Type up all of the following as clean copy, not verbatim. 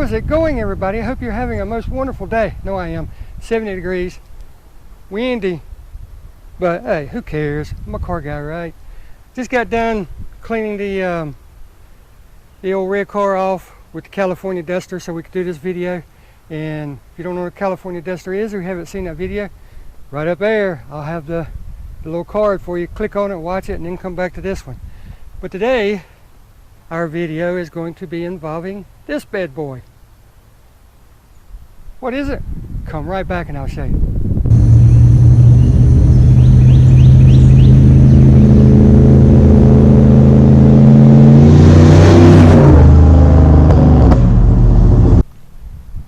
How is it going, everybody? I hope you're having a most wonderful day. No, I am. 70 degrees, windy, but hey, who cares? I'm a car guy, right? Just got done cleaning the old red car off with the California duster so we could do this video. And if you don't know what a California duster is or you haven't seen that video, right up there, I'll have the little card for you. Click on it, watch it, and then come back to this one. But today, our video is going to be involving this bad boy. What is it? Come right back and I'll show you.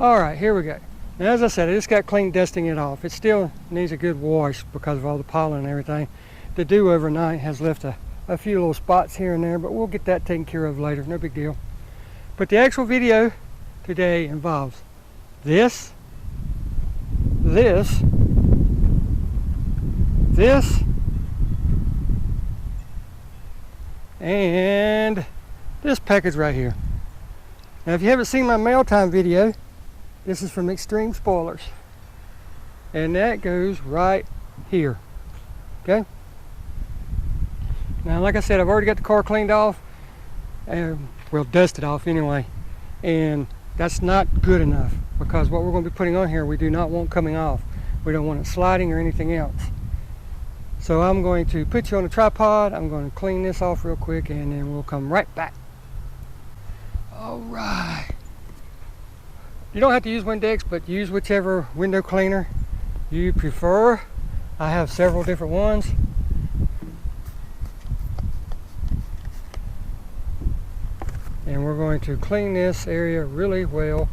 Alright, here we go. Now, as I said, I just got clean dusting it off. It still needs a good wash because of all the pollen and everything. The dew overnight has left a few little spots here and there, but we'll get that taken care of later. No big deal. But the actual video today involves this, and this package right here. Now, if you haven't seen my mail time video, this is from Extreme Spoilers, and that goes right here. Okay. Now, like I said, I've already got the car cleaned off, well, dusted off anyway, and that's not good enough because what we're going to be putting on here we do not want coming off. We don't want it sliding or anything else. So I'm going to put you on a tripod, I'm going to clean this off real quick, and then we'll come right back. Alright. You don't have to use Windex, but use whichever window cleaner you prefer. I have several different ones. And we're going to clean this area really well.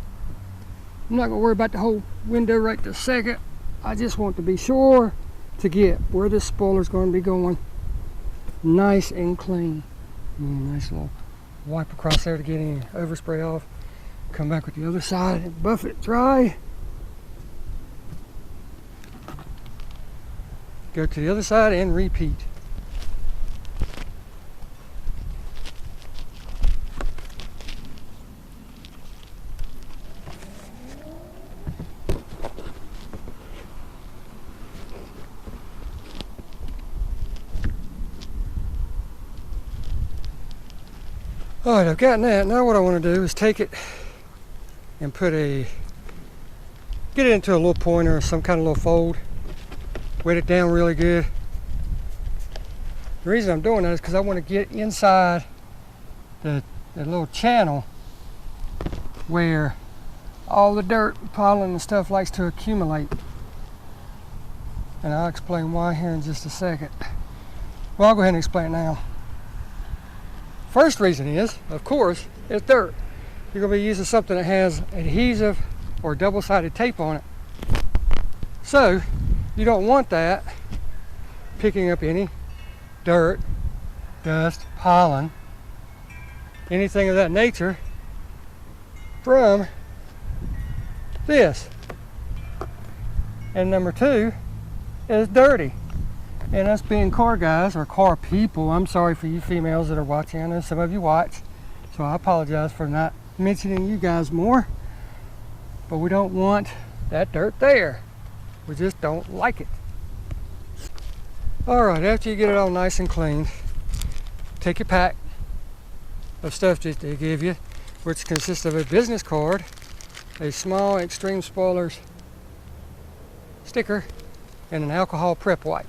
I'm not going to worry about the whole window right this second. I just want to be sure to get where this spoiler is going to be going nice and clean. Nice little wipe across there to get any overspray off. Come back with the other side and buff it dry. Go to the other side and repeat. Alright, I've gotten that. Now what I want to do is take it and get it into a little pointer or some kind of little fold. Wet it down really good. The reason I'm doing that is because I want to get inside the little channel where all the dirt, pollen, and stuff likes to accumulate. And I'll explain why here in just a second. Well, I'll go ahead and explain it now. First reason is, of course, it's dirt. You're going to be using something that has adhesive or double-sided tape on it. So, you don't want that picking up any dirt, dust, pollen, anything of that nature from this. And number two is dirty. And us being car guys or car people, I'm sorry for you females that are watching. I know some of you watch, so I apologize for not mentioning you guys more. But we don't want that dirt there. We just don't like it. Alright, after you get it all nice and clean, take your pack of stuff that they give you, which consists of a business card, a small Extreme Spoilers sticker, and an alcohol prep wipe.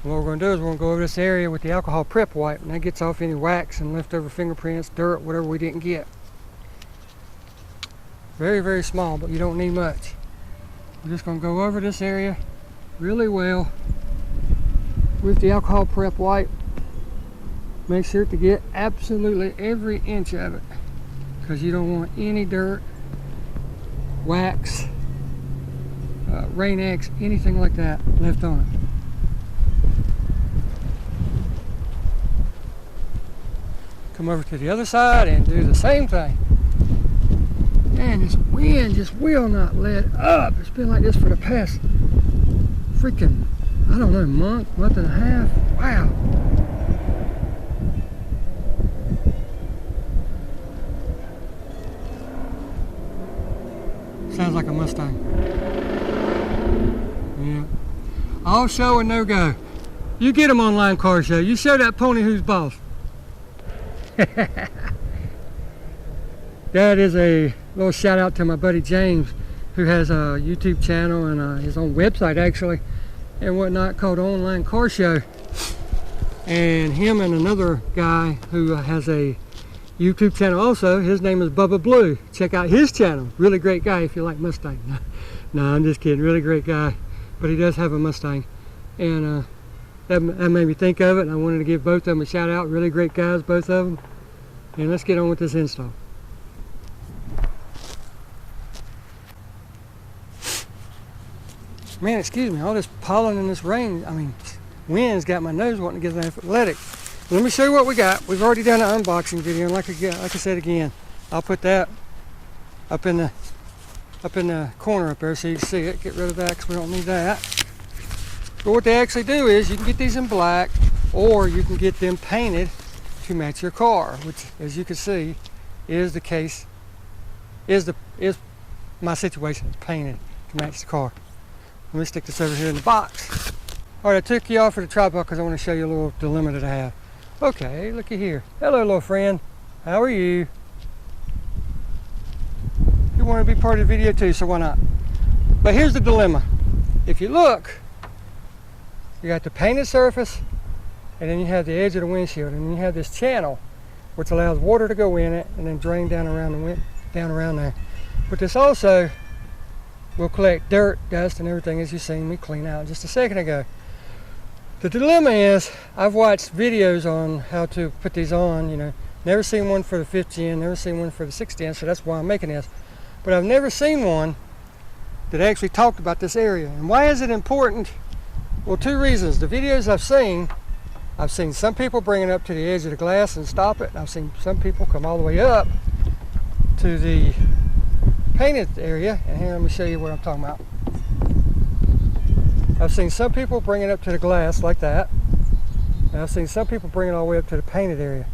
What we're going to do is we're going to go over this area with the alcohol prep wipe, and that gets off any wax and leftover fingerprints, dirt, whatever we didn't get. Very, very small, but you don't need much. We're just going to go over this area really well with the alcohol prep wipe. Make sure to get absolutely every inch of it, because you don't want any dirt, wax, Rain-X, anything like that left on it. Come over to the other side and do the same thing. Man, this wind just will not let up. It's been like this for the past freaking, I don't know, month and a half. Wow. Sounds like a Mustang. Yeah. All show and no go. You get them online car show. You show that pony who's boss. That is a little shout out to my buddy James, who has a YouTube channel and his own website actually and whatnot called Online Car Show. And him and another guy who has a YouTube channel also, his name is Bubba Blue. Check out his channel. Really great guy if you like Mustang. No, I'm just kidding. Really great guy. But he does have a Mustang. And that made me think of it, and I wanted to give both of them a shout out. Really great guys, both of them. And let's get on with this install. Man, excuse me, all this pollen and this rain, I mean, wind's got my nose wanting to get athletic. Let me show you what we got. We've already done an unboxing video, and like I said again, I'll put that up in the corner up there so you can see it. Get rid of that because we don't need that. But what they actually do is you can get these in black, or you can get them painted to match your car, which, as you can see, is the case. Is my situation? It's painted to match the car. Let me stick this over here in the box. All right, I took you off for the tripod because I want to show you a little dilemma that I have. Okay, looky here. Hello, little friend. How are you? You want to be part of the video too, so why not? But here's the dilemma. If you look, you got the painted surface, and then you have the edge of the windshield, and you have this channel which allows water to go in it and then drain down around there. But this also will collect dirt, dust, and everything, as you seen me clean out just a second ago. The dilemma is, I've watched videos on how to put these on, you know, never seen one for the 5th gen, never seen one for the 6th gen, so that's why I'm making this. But I've never seen one that actually talked about this area. And why is it important? Well, 2 reasons. The videos I've seen some people bring it up to the edge of the glass and stop it. I've seen some people come all the way up to the painted area, and here, let me show you what I'm talking about. I've seen some people bring it up to the glass like that, and I've seen some people bring it all the way up to the painted area.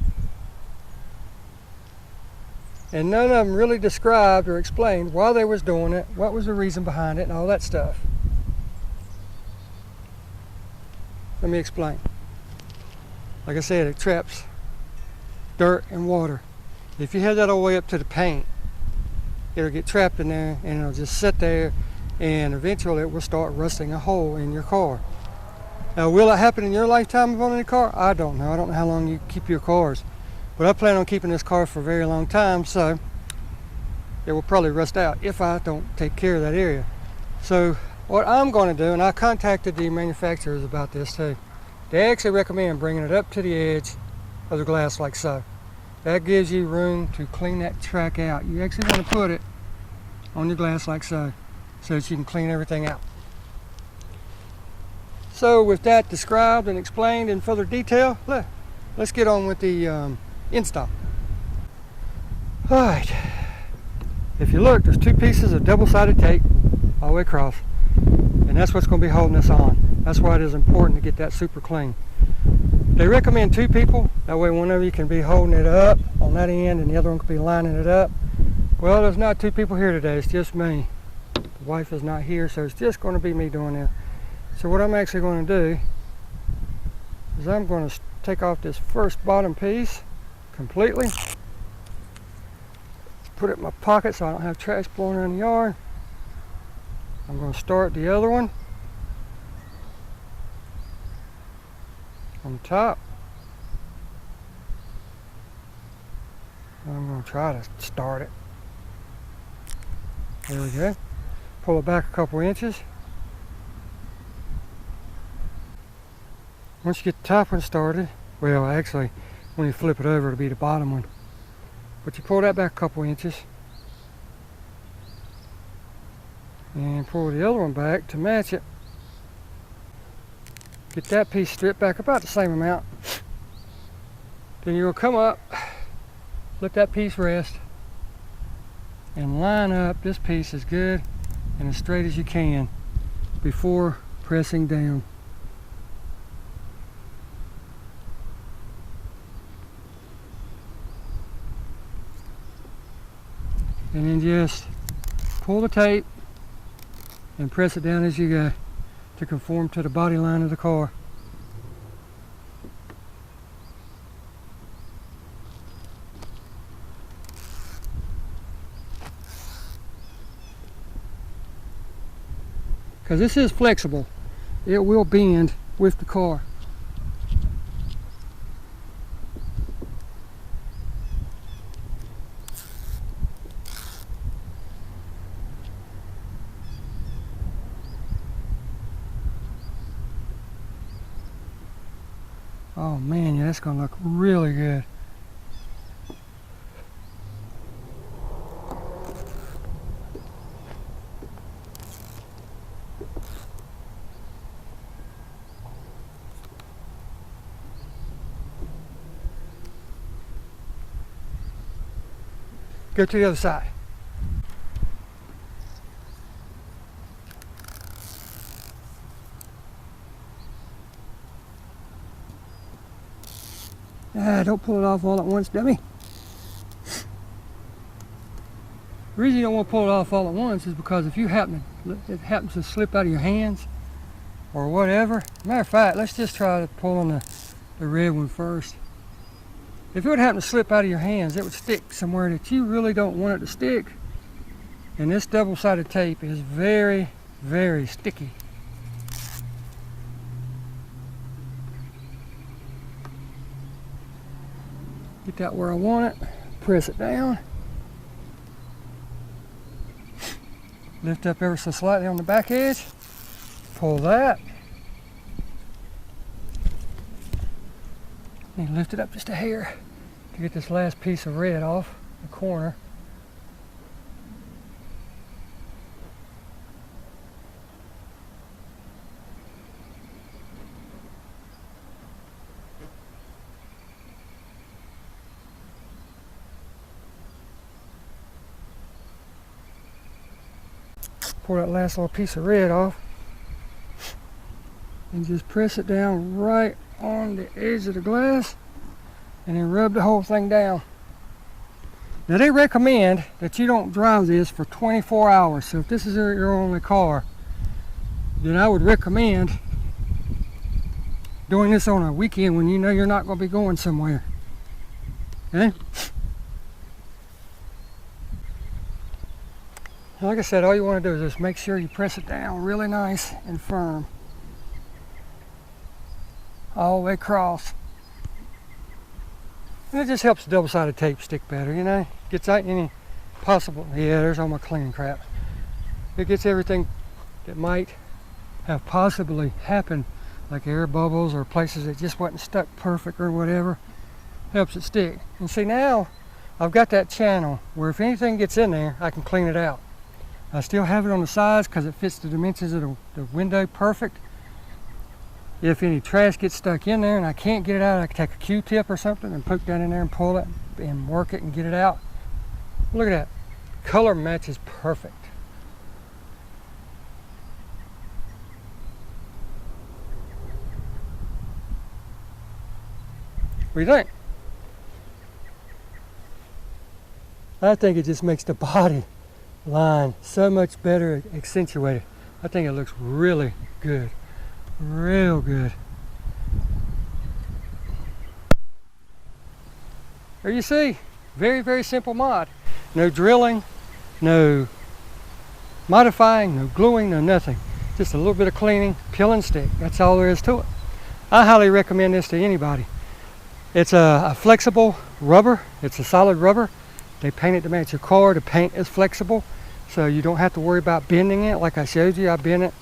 And none of them really described or explained why they was doing it, what was the reason behind it, and all that stuff. Let me explain. Like I said, it traps dirt and water. If you have that all the way up to the paint, it'll get trapped in there and it'll just sit there, and eventually it will start rusting a hole in your car. Now, will it happen in your lifetime of owning a car? I don't know. I don't know how long you keep your cars, but I plan on keeping this car for a very long time, so it will probably rust out if I don't take care of that area. So what I'm going to do, and I contacted the manufacturers about this too, they actually recommend bringing it up to the edge of the glass like so. That gives you room to clean that track out. You actually want to put it on your glass like so that you can clean everything out. So with that described and explained in further detail, let's get on with the install. Alright, if you look, there's 2 pieces of double-sided tape all the way across, and that's what's going to be holding this on. That's why it is important to get that super clean. They recommend 2 people, that way one of you can be holding it up on that end and the other one can be lining it up. Well, there's not 2 people here today, it's just me. The wife is not here, so it's just going to be me doing this. So what I'm actually going to do is I'm going to take off this first bottom piece completely, put it in my pocket so I don't have trash blowing around the yard. I'm going to start the other one on top. I'm going to try to start it. There we go. Pull it back a couple inches. Once you get the top one started, well, actually, when you flip it over, it'll be the bottom one. But you pull that back a couple inches and pull the other one back to match it. Get that piece stripped back about the same amount. Then you'll come up, let that piece rest, and line up this piece as good and as straight as you can before pressing down. And then just pull the tape and press it down as you go to conform to the body line of the car. Because this is flexible, it will bend with the car. Oh man, yeah, that's gonna look really good. Go to the other side. Don't pull it off all at once, dummy. The reason you don't want to pull it off all at once is because if it happens to slip out of your hands or whatever. Matter of fact, let's just try to pull on the red one first. If it would happen to slip out of your hands, it would stick somewhere that you really don't want it to stick. And this double-sided tape is very, very sticky. Get that where I want it, press it down. Lift up ever so slightly on the back edge, pull that. And lift it up just a hair to get this last piece of red off the corner. Pull that last little piece of red off and just press it down right on the edge of the glass and then rub the whole thing down. Now they recommend that you don't drive this for 24 hours. So if this is your only car, then I would recommend doing this on a weekend when you know you're not going to be going somewhere. Okay? Like I said, all you want to do is just make sure you press it down really nice and firm. All the way across. And it just helps the double-sided tape stick better, you know? Gets out any possible, yeah, there's all my cleaning crap. It gets everything that might have possibly happened, like air bubbles or places that just wasn't stuck perfect or whatever. Helps it stick. And see, now I've got that channel where if anything gets in there, I can clean it out. I still have it on the sides because it fits the dimensions of the window perfect. If any trash gets stuck in there and I can't get it out, I can take a Q-tip or something and poke down in there and pull it and work it and get it out. Look at that. Color matches perfect. What do you think? I think it just makes the body line so much better accentuated. I think it looks really good. Real good. There you see, very, very simple mod. No drilling, no modifying, no gluing, no nothing. Just a little bit of cleaning, peel and stick. That's all there is to it. I highly recommend this to anybody. It's a flexible rubber. It's a solid rubber. They paint it to match your car. The paint is flexible, so you don't have to worry about bending it. Like I showed you, I bent it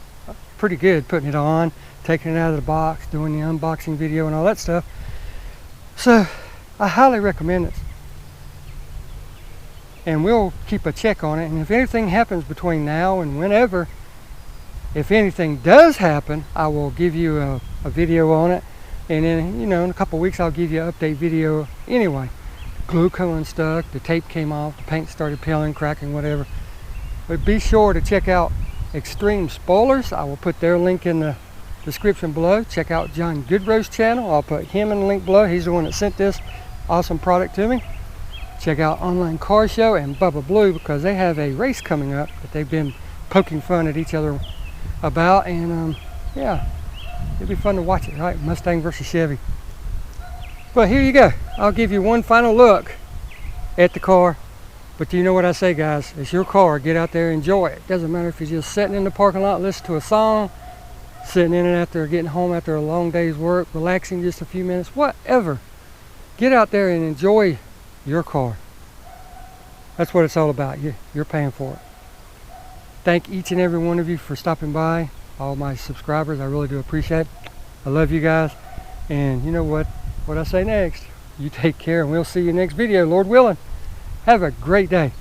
pretty good putting it on, taking it out of the box, doing the unboxing video and all that stuff. So I highly recommend it. And we'll keep a check on it. And if anything happens between now and whenever, if anything does happen, I will give you a video on it. And then, you know, in a couple of weeks, I'll give you an update video anyway. Glue coating stuck, the tape came off, the paint started peeling, cracking, whatever. But be sure to check out Extreme Spoilers. I will put their link in the description below. Check out John Goodrow's channel. I'll put him in the link below. He's the one that sent this awesome product to me. Check out Online Car Show and Bubba Blue, because they have a race coming up that they've been poking fun at each other about, and yeah, it'll be fun to watch it, right? Mustang versus Chevy. But here you go. I'll give you one final look at the car. But you know what I say, guys, it's your car. Get out there, enjoy it. Doesn't matter if you're just sitting in the parking lot, listening to a song, sitting in it after getting home after a long day's work, relaxing just a few minutes, whatever. Get out there and enjoy your car. That's what it's all about. You're paying for it. Thank each and every one of you for stopping by. All my subscribers, I really do appreciate it. I love you guys. And you know what I say next. You take care, and we'll see you next video, Lord willing. Have a great day.